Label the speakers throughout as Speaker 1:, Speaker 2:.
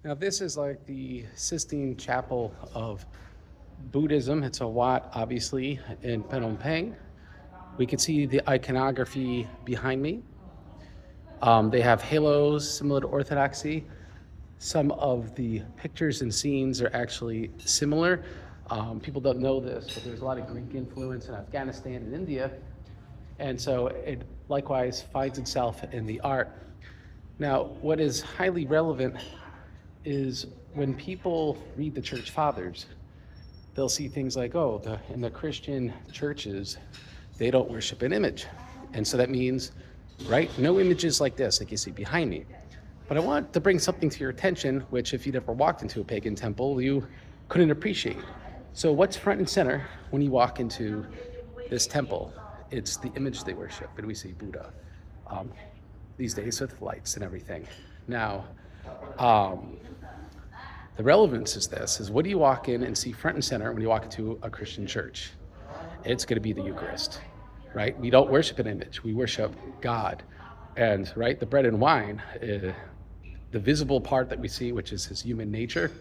Speaker 1: Now this is like the Sistine Chapel of Buddhism. It's a Wat, obviously, in Phnom Penh. We can see the iconography behind me. They have halos similar to Orthodoxy. Some of the pictures and scenes are actually similar. People don't know this, but there's a lot of Greek influence in Afghanistan and India. And so it likewise finds itself in the art. Now, what is highly relevant is when people read the church fathers, they'll see things like, in the Christian churches, they don't worship an image. And so that means, right, no images like this, like you see behind me. But I want to bring something to your attention, which if you'd ever walked into a pagan temple, you couldn't appreciate. So what's front and center when you walk into this temple? It's the image they worship, and we see Buddha these days with lights and everything. Now, the relevance is what do you walk in and see front and center when you walk into a Christian church? It's going to be the Eucharist, right? We don't worship an image. We worship God. And, right, the bread and wine, the visible part that we see, which is his human nature,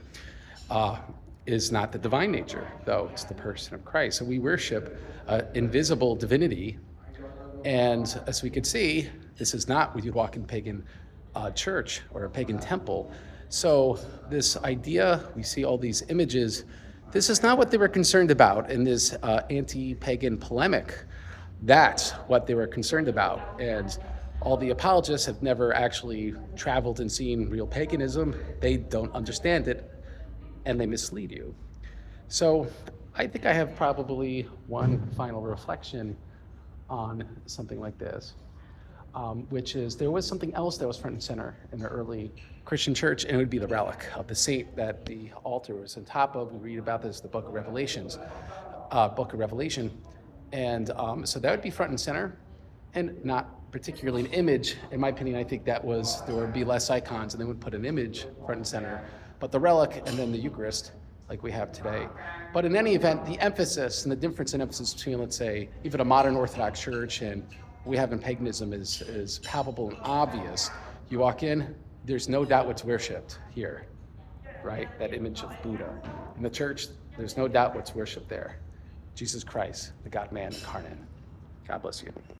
Speaker 1: is not the divine nature, though it's the person of Christ. So we worship invisible divinity. And as we could see, this is not when you walk in pagan church or a pagan temple. So this idea, we see all these images, this is not what they were concerned about in this anti-pagan polemic. That's what they were concerned about. And all the apologists have never actually traveled and seen real paganism. They don't understand it, and they mislead you. So I think I have probably one final reflection on something like this, which is there was something else that was front and center in the early Christian church, and it would be the relic of the saint that the altar was on top of. We read about this in the book of Revelation. And so that would be front and center, and not particularly an image. In my opinion, I think there would be less icons, and they would put an image front and center, but the relic and then the Eucharist, like we have today. But in any event, the emphasis and the difference in emphasis between, let's say, even a modern Orthodox church and we have in paganism is palpable and obvious. You walk in, there's no doubt what's worshipped here, right? That image of Buddha. In the church, there's no doubt what's worshipped there. Jesus Christ, the God-man incarnate. God bless you.